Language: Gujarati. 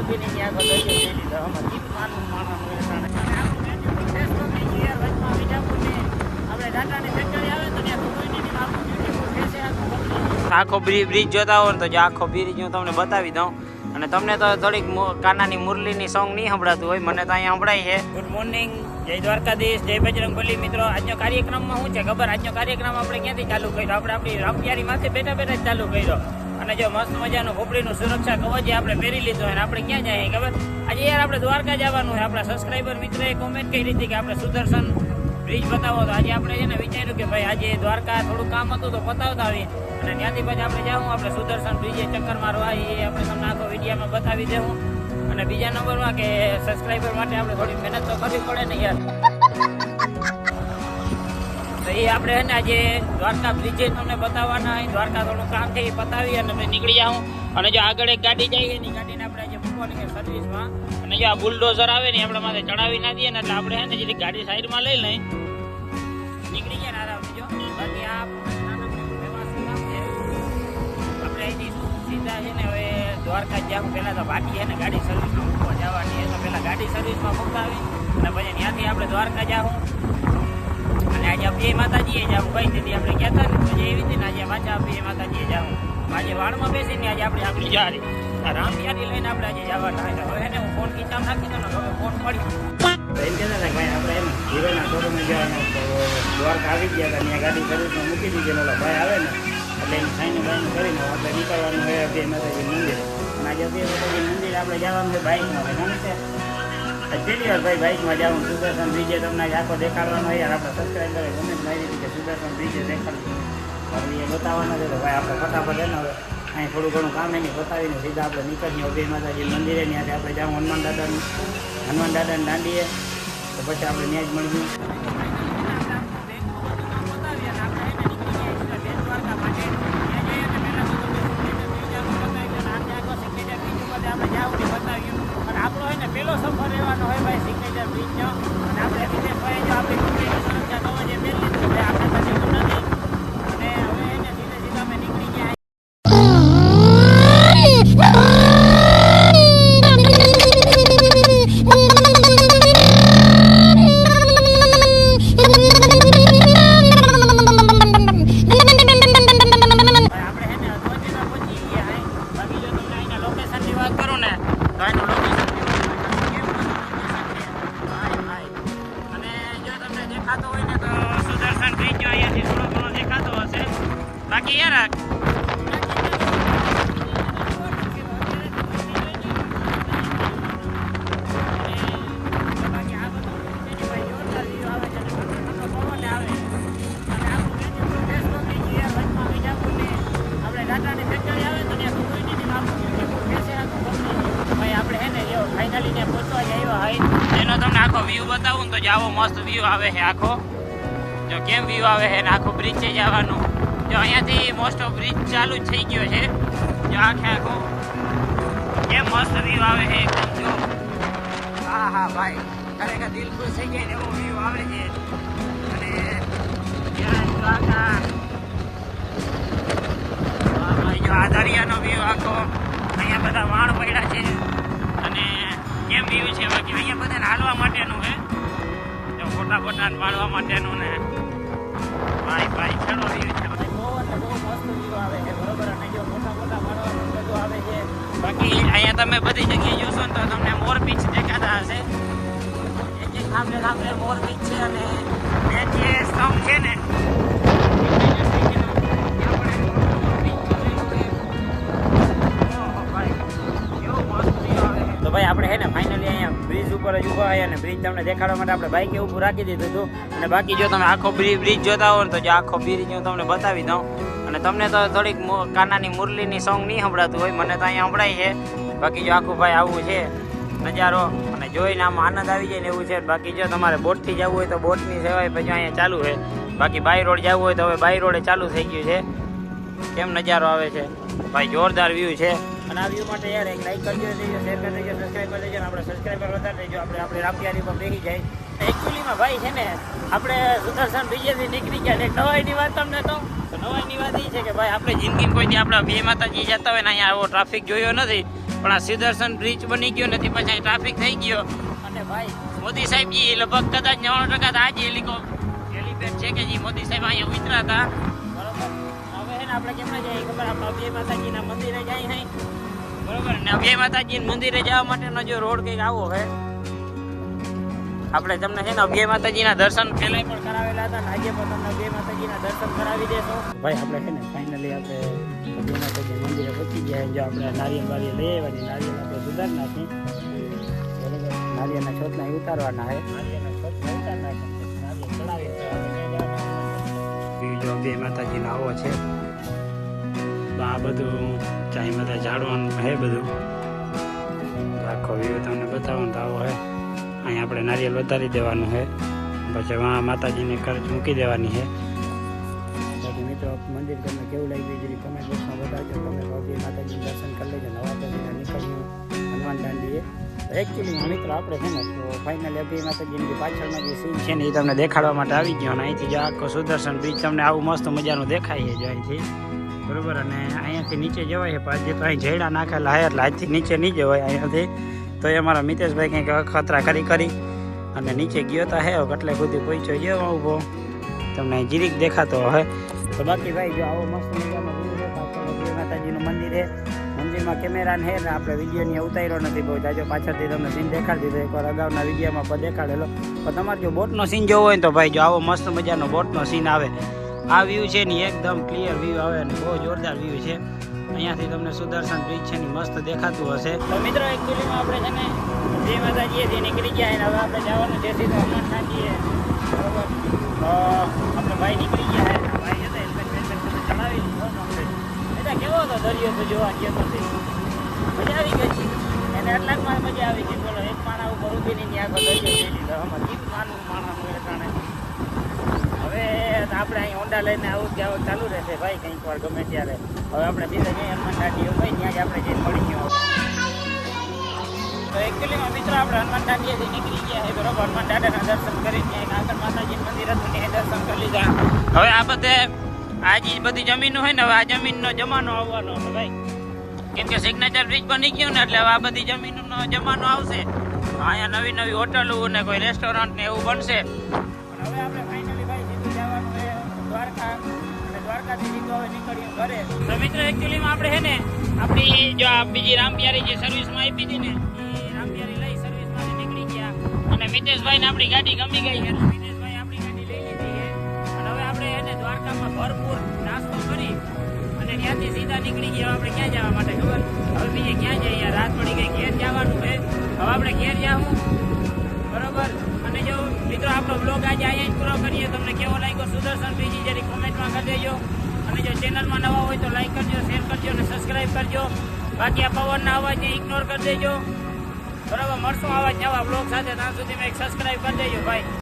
મૂકીને ત્યાં આગળ લઈ જઈ લીધા આમાં જીપ માનું માણસનું આપણે ટાટાની ફેક્ટરી આવે તો ત્યાં કોઈની આપણું બ્યુટીફુલ ફેસ આખો બ્રિજ જોતા હોય ને તો જે આખો બ્રિજ હું તમને બતાવી દઉં અને તમને તો થોડીક કાનાની મુરલીની સોંગ નહીં સંભળાતું હોય, મને તો અહીંયા સંભળાય છે. ગુડ મોર્નિંગ, જય દ્વારકાધીશ, જય બજરંગબલી. મિત્રો આજનો કાર્યક્રમમાં શું છે ખબર? આજનો કાર્યક્રમ આપણે ક્યાંથી ચાલુ કર્યો? આપણે આપણી રામપ્યારી માથે બેઠા બેઠા જ ચાલુ કર્યો. અને જો મસ્ત મજાનું ખોપડીનું સુરક્ષા કવચ આપણે પહેરી લીધું અને આપણે ક્યાં જઈએ ખબર? આજે યાર આપણે દ્વારકા જવાનું છે. આપણા સબસ્ક્રાઈબર મિત્રએ કોમેન્ટ કરી હતી કે આપણે સુદર્શન બ્રિજ બતાવો, તો આજે આપણે એને વિચાર્યું કે ભાઈ આજે દ્વારકા થોડું કામ હતું તો પતાવતા આવી અને ત્યાંથી પછી આપણે જાઉં આપણે સુદર્શન બ્રિજે ચક્કર મારવા, એ આપણે તમને આખો વિડીયોમાં બતાવી દેવું. અને બીજા નંબરમાં કે સબસ્ક્રાઈબર માટે આપણે થોડી મહેનત તો કરવી પડે ને યાર, તો એ આપણે છે ને આજે દ્વારકા બ્રિજે તમને બતાવવાના. દ્વારકા થોડું કામ છે એ પતાવી અને મેં નીકળી જાઉં. અને જો આગળ એક ગાડી જાય એની ગાડીને આપણે આજે મૂકવાની છે સર્વિસમાં. અને જો આ બુલડોઝર આવે ને આપણે માથે ચડાવી ના દઈએ ને એટલે આપણે છે ને જેથી ગાડી સાઈડમાં લઈ લઈ નીકળી ગયા ને આરામથી. જો બાકી આ આપણે અહીંથી સીધા છે ને હવે દ્વારકા જાઉં. પહેલાં તો બાકી છે ને ગાડી સર્વિસમાં મૂકવા જવાની, તો પહેલાં ગાડી સર્વિસમાં મૂકાવી અને પછી ત્યાંથી આપણે દ્વારકા જાઉં. અને આજે બે માતાજીએ જાઉં કઈ દીધી આપણે કહેતા ને પછી એવી રીતે આજે પાછા બે માતાજીએ જાઉં. આજે વાળમાં બેસીને આજે આપણે આપણી જારી રામપ્યારી લઈને આપણે આજે જવાના. હવે એને હું ફોન ખીચામ નાખી દઉં ને હવે ફોન પડી એમ કહેતા ને ભાઈ આપણે એમ હીરોના શોરૂમે જવાના તો દ્વારકા આવી ગયા હતા, ત્યાં ગાડી સર્વિસમાં મૂકી દીધી. ઓલા ભાઈ આવે ને એટલે એની સાઈન બાઈન કરીને આપણે નીકળવાનું હોય બે માતાજી મંદિર. અને આજે બે માતાજી મંદિર આપણે જવાનું છે બાઇકમાં. ગમે છે પહેલી વાર ભાઈ બાઇકમાં જવાનું. સુદર્શન બ્રિજે તમને આખો દેખાડવાનો યાર. આપણે સબસ્ક્રાઈબરે કમેન્ટ મારી હતી કે સુદર્શન બ્રિજે દેખાડવું, હવે એ બતાવવાના છે. તો ભાઈ આપણે ફટાફટ એને હવે અહીં થોડું ઘણું કામ એની બતાવીને સીધા આપણે નીકળીએ બે માતાજી મંદિરે. ત્યાંથી આપણે જાઉં હનુમાન દાદાની દાંડીએ, તો પછી આપણે ત્યાં જ મળીએ. આપણો હોય ને પેલો સફર રહેવાનો હોય ભાઈ સિગ્નેચર બ્રિજનો. અને આપણે વિદેશભાઈ જો આપણી કંપનીની સુરક્ષા કવચ જે પહેરી લીધું છે આપણે પછી એવું નથી. અને હવે એને સીધે સીધા અમે નીકળી ગયા. બાકી યાર ટાટાની ફેક્ટરી આવે તો ત્યાં કોઈની આપણું ફેસે આખું ભાઈ આપણે હે ને એવો ફાઇનલી ત્યાં પહોંચવા જ આવ્યા હોય. એનો તમને આખો વ્યૂ બતાવું ને તો જાવો મસ્ત વ્યૂ આવે છે આખો. જો કેમ વ્યૂ આવે છે ને આખો બ્રિજ છે જવાનું. જો અહીંયાથી મોસ્ટ ઓફ બ્રિજ ચાલુ જ થઈ ગયો છે. જો આખે આખો કેમ મસ્ત વ્યૂ આવે છે એકદમ. જો હા હા ભાઈ ખરેખર દિલ ખુશ થઈ જાય ને એવો વ્યૂ આવે છે. અને જો આ દરિયાનો વ્યૂ આખો. અહીંયા બધા વાણ પડ્યા છે અને કેમ વ્યૂ છે બાકી અહીંયા બધાને હાલવા માટેનું છે. જો ફોટા ફોટા પાડવા માટેનું ને ભાઈ ભાઈ છેડો વ્યૂ છે. બહુ મસ્ત વ્યૂ આવે છે બરોબર. અને જો ફોટા ફોટા પાડવાનું બધું આવે છે. બાકી અહીંયા તમે બધી જગ્યાએ જોશો ને તો તમને મોર પીચ દેખાતા હશે. એક એક સામે મોર પીચ છે. અને મેન જે સ્તંભ છે ને તો ભાઈ આપણે હે ને ફાઇનલી અહીંયા બ્રિજ ઉપર જ ઊભા હોય અને બ્રિજ તમને દેખાડવા માટે આપણે બાઇકે ઊભું રાખી દીધું હતું. અને બાકી જો તમે આખો બ્રિજ જોતા હો ને તો જે આખો બ્રિજ હું તમને બતાવી દઉં. અને તમને તો થોડીક કાનાની મુરલીની સોંગ નહીં સંભળાતું હોય, મને તો અહીંયા સંભળાય છે. બાકી જો આખું ભાઈ આવું છે નજારો અને જોઈને આમાં આનંદ આવી જાય ને એવું છે. બાકી જો તમારે બોટથી જવું હોય તો બોટની સેવા પછી અહીંયા ચાલુ છે. બાકી બાય રોડ જવું હોય તો હવે બાય રોડે ચાલુ થઈ ગયું છે. કેમ નજારો આવે છે ભાઈ, જોરદાર વ્યૂ છે. અને આ વ્યૂ માટે યાર એક લાઈક કરજો, શેર કરી દેજો, સબસ્ક્રાઈબ કરી દેજો. આપણે સબસ્ક્રાઈબર વધારે દેજો. આપણે રામપ્યારી પર બેસી જાય. એકચ્યુઅલીમાં ભાઈ છે ને આપણે સુદર્શન બ્રિજેથી નીકળી ગયા. એક નવાઈની વાત તમને કહું તો નવાઈની વાત એ છે કે ભાઈ આપણે જિંદગીમાં કોઈ દી આપણે બે માતાજી જતા હોય ને અહીંયા આવો ટ્રાફિક જોયો નથી. પણ આ સુદર્શન બ્રિજ બની ગયો નથી, પછી ટ્રાફિક થઈ ગયો. અને ભાઈ મોદી સાહેબજી લગભગ કદાચ 99% તો આજે હેલીપેડ છે કે જે મોદી સાહેબ અહીંયા ઉતર્યા હતા. બરોબર, હવે હે ને આપણે કેમ જઈએ ખબર, આપણે અભય માતાજીના મંદિરે જાય હે. બરોબર, ને અભય માતાજીના મંદિરે જવા માટેનો જો રોડ કંઈક આવો હે. આપણે તમને છે ને અભય માતાજીના દર્શન પહેલા પણ કરાવેલા હતા, ને આજે પણ તમને અભય માતાજીના દર્શન કરાવી દેશો. ભાઈ આપણે છે ને ફાઇનલી આપણે અભય માતાજી મંદિરે પહોંચી ગયા. જો આપણે નારિયેલ બારિયેલ લઈ આવ્યા, નારિયેલ આપણે સુધાર નાખી. બરોબર, નારિયેલના છોતના ઉતારવાના હે, નારિયેલના છોતના ઉતાર નાખી, નારિયેલ ચડાવી જો અભય માતાજીનો આવો છે. તો આ બધું ચાઈ માતા ઝાડવાનું હે બધું. આખો વ્યૂ તમને બતાવવાનું તો આવો હે. અહીંયા આપણે નારિયેલ વધારી દેવાનું છે, પછી વાં માતાજીને ખર્ચ મૂકી દેવાની છે. બાકી મિત્રો મંદિર તમને કેવું લાગ્યું જરી કમેન્ટ બોક્સમાં બતાવજો. તમે અભય માતાજીનું દર્શન કરી લેજો. નવા પછી નીકળ્યું હનુમાન દાંડીએ. એકચ્યુઅલીમાં મિત્રો આપણે છે ને તો ફાઇનલી અભય માતાજીની પાછળનો જે સીન છે ને એ તમને દેખાડવા માટે આવી ગયો. અને અહીંથી જો આખો સુદર્શન બ્રિજ તમને આવું મસ્ત મજાનું દેખાય છે અહીંથી. બરોબર, અને અહીંયાથી નીચે જવાય છે, પાછી તો અહીં ઝેડા નાખેલા હે એટલે આજથી નીચે નહીં જવાય અહીંયાથી. તો એ અમારા મિતેશભાઈ કંઈક ખતરા કરી અને નીચે ગયો તો હે, એટલે સુધી પહોંચ્યો ગયો ઊભો. તમને જીરીક દેખાતો હે. તો બાકી ભાઈ જો આવો મસ્ત મજાનો વ્યૂ છે. પાછળ અભય માતાજીનું મંદિર છે. મંદિરમાં કેમેરા ને ને આપણે વિડીયોની ઉતાર્યો નથી બહુ જાજો, પાછળથી તમને સીન દેખાડી દીધો. એકવાર અગાઉના વિડીયોમાં પણ દેખાડેલો. પણ તમારે જો બોટનો સીન જોવો હોય તો ભાઈ જો આવો મસ્ત મજાનો બોટનો સીન આવે. આ વ્યૂ છે ને એકદમ ક્લિયર વ્યૂ આવે અને બહુ જોરદાર વ્યૂ છે. અહીંયાથી તમને સુદર્શન બ્રિજ છે ને મસ્ત દેખાતું હશે. તો મિત્રો એકચ્યુઅલીમાં આપણે છે ને જય માતાજીએથી નીકળી ગયા અને હવે આપણે જવાનું છે સીધું હનુમાન દાંડીએ. બરોબર, તો આપણે ભાઈ નીકળી ગયા. ભાઈ હતા હેલ્મેટ ચલાવી લીધો. એટલે કેવો હતો દરિયો તો જોવા ગયો તો મજા આવી ગઈ. એને આટલાકમાં મજા આવી ગઈ. બોલો, એક માણા ઉપર ઊભીને આખો દરિયો જોઈ લીધો. આમાં જીવ માનવું માણસનું એટલે હવે આપણે અહીં હોન્ડા લઈને આવું ત્યાં ચાલુ રહેશે ભાઈ કંઈક વાર ગમે ત્યારે. હવે આપણે સીધા જઈએ હનુમાન દાંડીએ ભાઈ, ત્યાં જ આપણે જઈને મળી ગયો. તો એકચ્યુઅલીમાં મિત્રો આપણે હનુમાન દાંડીએથી નીકળી ગયા છે. બરોબર, હનુમાન દાદાના દર્શન કરી ત્યાં આગળ માતાજી મંદિર હતું ત્યાં દર્શન કરી લીધા. હવે આ બધે આ જે બધી જમીનો હોય ને, હવે આ જમીનનો જમાનો આવવાનો છે ભાઈ. કેમ કે સિગ્નેચર બ્રિજ બની ગયું ને એટલે હવે આ બધી જમીનનો જમાનો આવશે. અહીંયા નવી નવી હોટલો ને કોઈ રેસ્ટોરન્ટ ને એવું બનશે. પણ હવે આપણે ફાઇનલી ભાઈ સીધું જવાનું છે દ્વારકા, અને દ્વારકાથી સીધું હવે નીકળ્યું ઘરે. તો મિત્રો એકચ્યુઅલીમાં આપણે છે ને આપણી જો આ બીજી રામપ્યારી જે સર્વિસમાં આપી હતી ને એ રામપ્યારી લઈ સર્વિસમાંથી નીકળી ગયા. અને મિતેશભાઈને આપણી ગાડી ગમી ગઈ છે. મિતેશભાઈ આપણી ગાડી લઈ લીધી છે. અને હવે આપણે એને દ્વારકામાં ભરપૂર નાસ્તો કરી અને ત્યાંથી સીધા નીકળી ગયા. આપણે ક્યાં જવા માટે ખબર? હવે બીજે ક્યાં જઈએ? રાત પડી ગઈ, ઘેર જવાનું છે. હવે આપણે ઘેર જાવું. બરોબર, અને જો મિત્રો આપણો બ્લોગ આજે અહીંયા જ પૂરો કરીએ. તમને કેવો લાગ્યો સુદર્શન બ્રિજ જરી કોમેન્ટમાં કરી દેજો. અને જો ચેનલમાં નવા હોય તો લાઈક કરજો, શેર કરજો અને સબસ્ક્રાઈબ કરજો. બાકી આ પવનના અવાજને ઇગ્નોર કરી દેજો. બરાબર, મળશું આવા જ નવા બ્લોગ સાથે. ત્યાં સુધી મેં એક સબસ્ક્રાઈબ કરી દેજો ભાઈ.